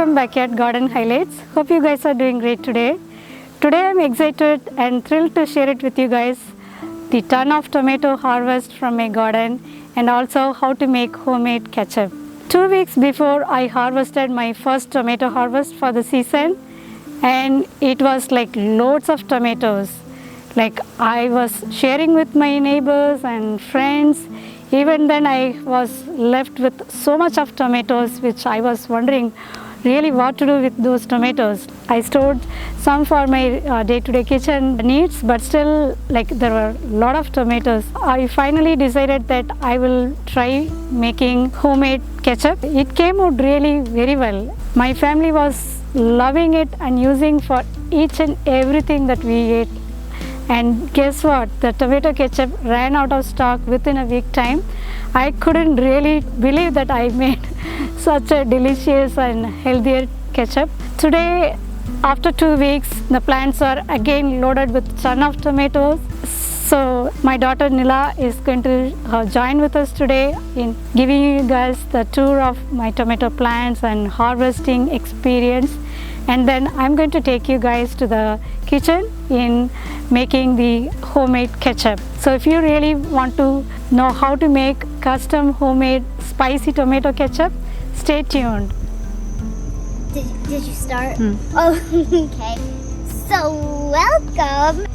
from Backyard Garden Highlights. Hope you guys are doing great today. Today I'm excited and thrilled to share it with you guys the ton of tomato harvest from my garden and also how to make homemade ketchup. 2 weeks before I harvested my first tomato harvest for the season, and it was like loads of tomatoes. Like I was sharing with my neighbors and friends. Even then I was left with so much of tomatoes, which I was wondering really what to do with those tomatoes. I stored some for my day-to-day kitchen needs, but still like there were a lot of tomatoes. I finally decided that I will try making homemade ketchup. It came out really very well. My family was loving it and using for each and everything that we ate. And guess what? The tomato ketchup ran out of stock within a week time. I couldn't really believe that I made such a delicious and healthier ketchup. Today, after 2 weeks, the plants are again loaded with a ton of tomatoes. So my daughter Nila is going to join with us today in giving you guys the tour of my tomato plants and harvesting experience. And then I'm going to take you guys to the kitchen in making the homemade ketchup. So if you really want to know how to make custom homemade spicy tomato ketchup, stay tuned. Did you start? Oh, okay. So welcome.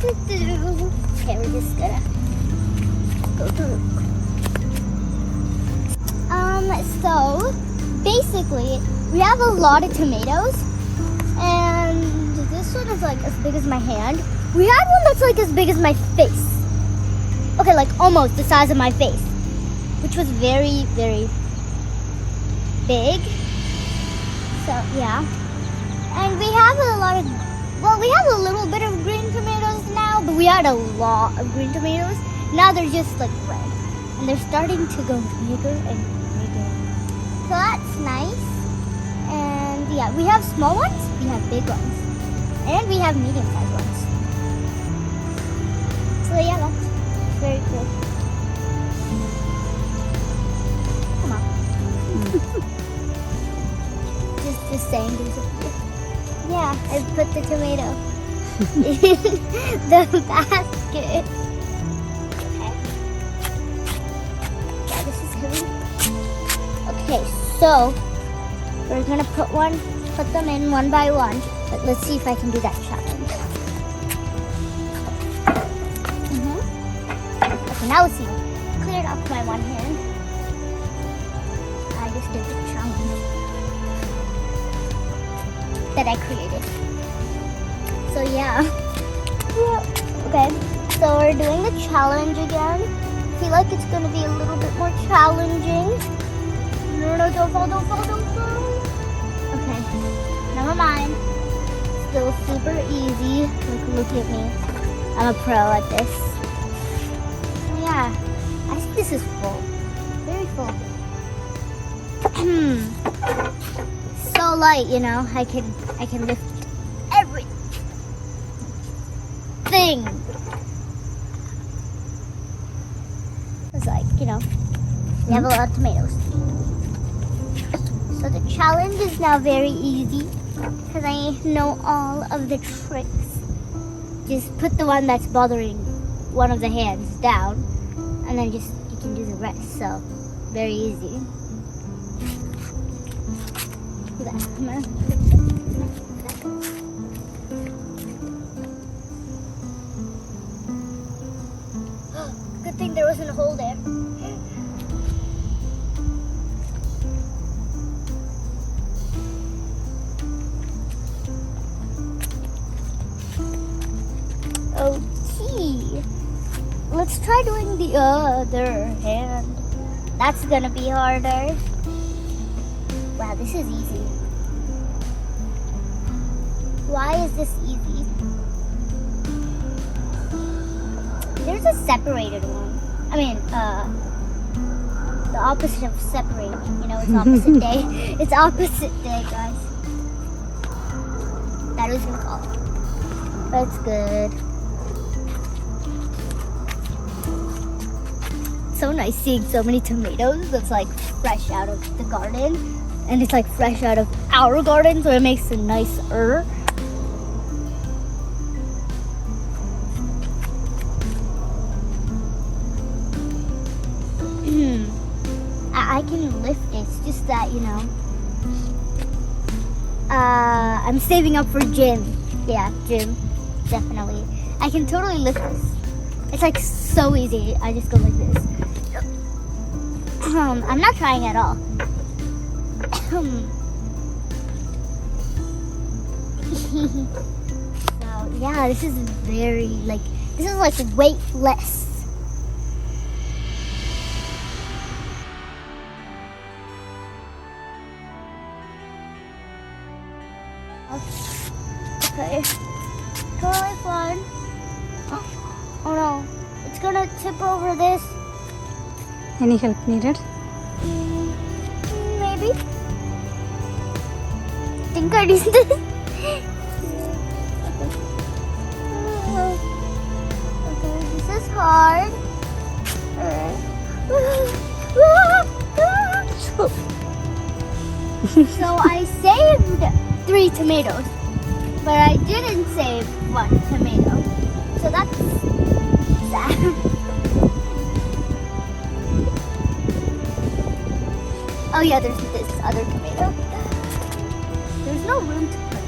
Okay, we're just gonna go through. So basically, we have a lot of tomatoes, and this one is like as big as my hand. We had one that's like as big as my face. Okay, like almost the size of my face, which was very, very big. So yeah, and we have a lot of, well, we have a little bit of green tomatoes now, but we had a lot of green tomatoes. Now they're just like red, and they're starting to go bigger and bigger. So that's nice. And yeah, we have small ones, we have big ones, and we have medium-sized ones. So yeah, that's very cool. Come on. just saying these are cute. Yeah, I put the tomato in the basket. Okay. Yeah, this is heavy. Okay, so we're gonna put them in one by one. But let's see if I can do that challenge. Okay, now let's see. Cleared off my one hand. I just did the challenge that I created. So yeah. Okay, so we're doing the challenge again. I feel like it's gonna be a little bit more challenging. No, don't fall, don't fall, don't fall. Okay, never mind. Still super easy. Look at me. I'm a pro at this. So yeah, I think this is full. Very full. So light, you know. I can lift everything. It's like, you know, we have a lot of tomatoes. So the challenge is now very easy because I know all of the tricks. Just put the one that's bothering one of the hands down, and then just you can do the rest. So very easy. Good thing there wasn't a hole there. Okay, let's try doing the other hand. That's gonna be harder. Wow, this is easy. Why is this easy? There's a separated one. I mean, the opposite of separated. You know, it's opposite day. It's opposite day, guys. That was gonna call it. That's good. so nice seeing so many tomatoes that's like fresh out of the garden. And it's like fresh out of our garden, so it makes it nicer. I can lift it. It's just that, you know, I'm saving up for gym. Yeah, gym, definitely. I can totally lift this. It's like so easy. I just go like this. I'm not trying at all. So yeah, this is very like, this is like weightless. Okay, totally fun. Oh no, it's gonna tip over this. Any help needed? Maybe. I think I need this. Okay, this is hard. So I saved 3 tomatoes, but I didn't save 1 tomato. So that's sad. Oh yeah, there's this other tomato. There's no room to put it.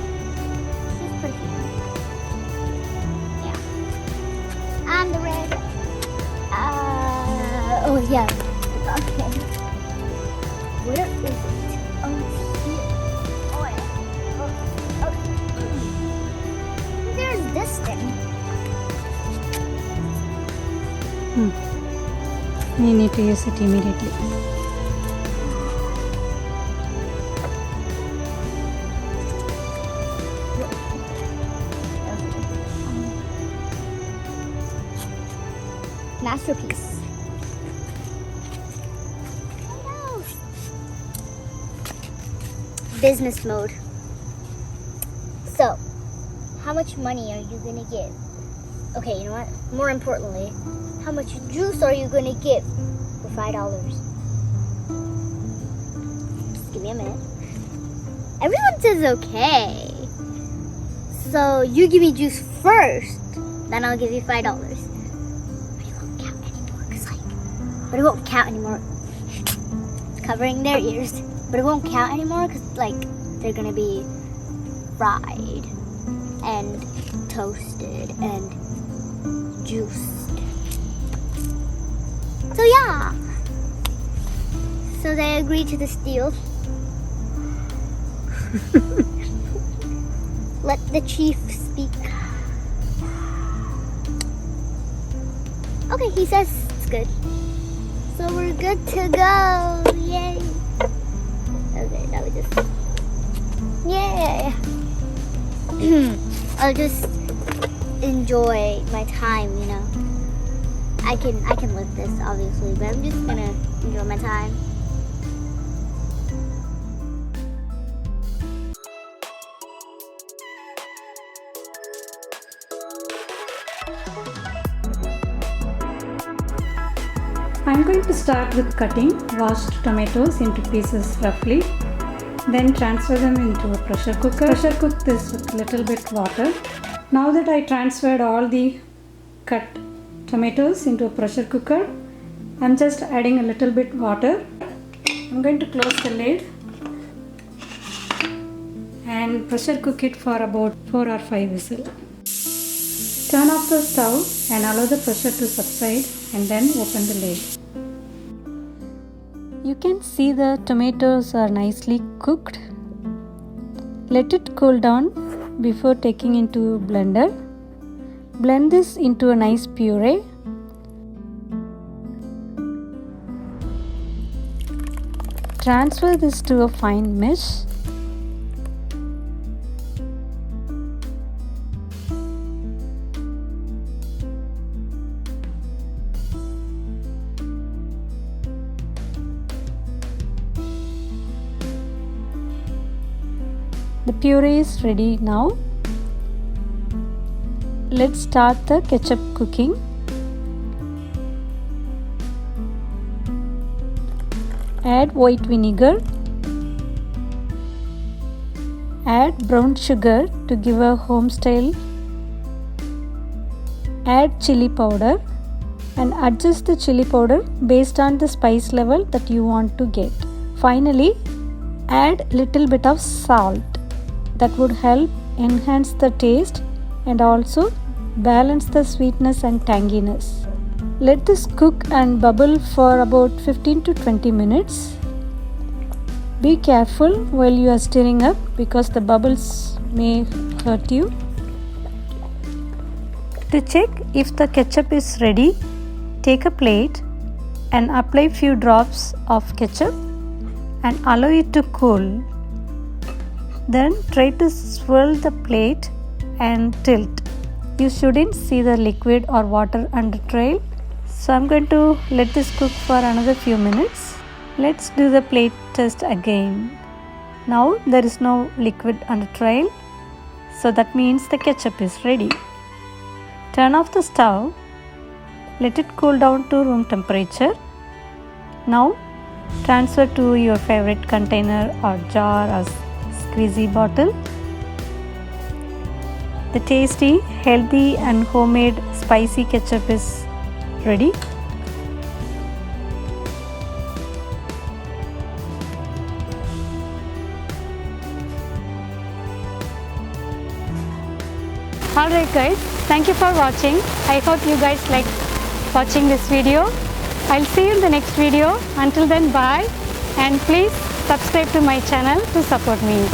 Just put it here. Yeah. And the red. Oh yeah. Okay. Where is it? Oh, it's here. Oh yeah. Oh, okay. There's this thing. We need to use it immediately. Masterpiece. Business mode. So, how much money are you gonna give? Okay, you know what? More importantly, how much juice are you gonna give for $5? Just give me a minute. Everyone says okay. So you give me juice first, then I'll give you $5. But it won't count anymore. It's covering their ears. But it won't count anymore because, like, they're gonna be fried and toasted and juiced. So yeah. So they agreed to this deal. Let the chief speak. Okay, he says it's good. So we're good to go. Yay. Okay, now we just... Yay. I'll just enjoy my time, you know. I can lift this, obviously, but I'm just gonna enjoy my time. I'm going to start with cutting washed tomatoes into pieces roughly, then transfer them into a pressure cooker. Pressure cook this with little bit water. Now that I transferred all the cut tomatoes into a pressure cooker, I'm just adding a little bit water. I'm going to close the lid and pressure cook it for about 4 or 5 whistles. Turn off the stove and allow the pressure to subside and then open the lid. You can see the tomatoes are nicely cooked. Let it cool down before taking into blender. Blend this into a nice puree. Transfer this to a fine mesh. The puree is ready now. Let's start the ketchup cooking. Add white vinegar. Add brown sugar to give a home style. Add chili powder and adjust the chili powder based on the spice level that you want to get. Finally, add little bit of salt. That would help enhance the taste and also balance the sweetness and tanginess. Let this cook and bubble for about 15 to 20 minutes. Be careful while you are stirring up because the bubbles may hurt you. To check if the ketchup is ready, take a plate and apply few drops of ketchup and allow it to cool. Then try to swirl the plate and tilt. You shouldn't see the liquid or water under trail. So I'm going to let this cook for another few minutes. Let's do the plate test again. Now there is no liquid under trail, so that means the ketchup is ready. Turn off the stove. Let it cool down to room temperature. Now transfer to your favorite container or jar or squeezy bottle. The tasty, healthy and homemade spicy ketchup is ready. Alright guys, thank you for watching. I hope you guys like watching this video. I'll see you in the next video. Until then, bye, and please subscribe to my channel to support me.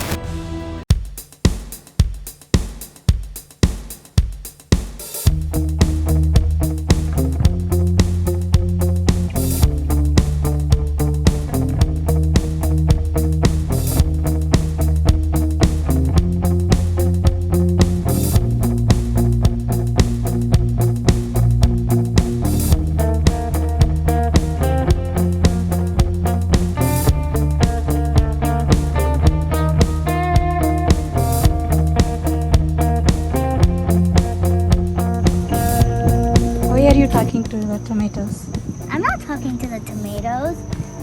Why are you talking to the tomatoes? I'm not talking to the tomatoes.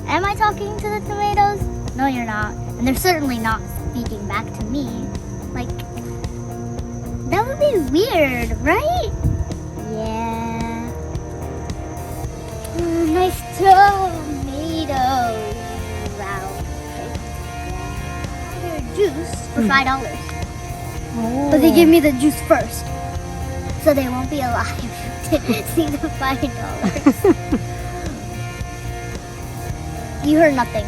Am I talking to the tomatoes? No, you're not. And they're certainly not speaking back to me. Like, that would be weird, right? Yeah. Nice tomatoes. Wow. Their juice for $5. Oh. But they give me the juice first. So they won't be alive to see the $5. You heard nothing.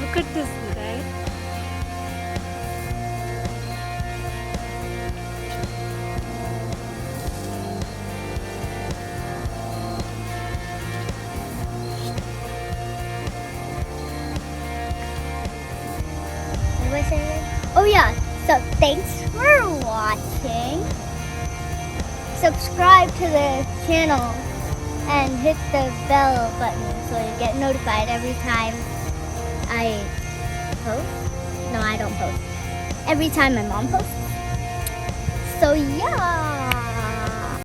Look at this, right? What was I saying? Oh yeah, so thanks for watching. Subscribe to the channel and hit the bell button so you get notified every time I post. No, I don't post. Every time my mom posts. So yeah.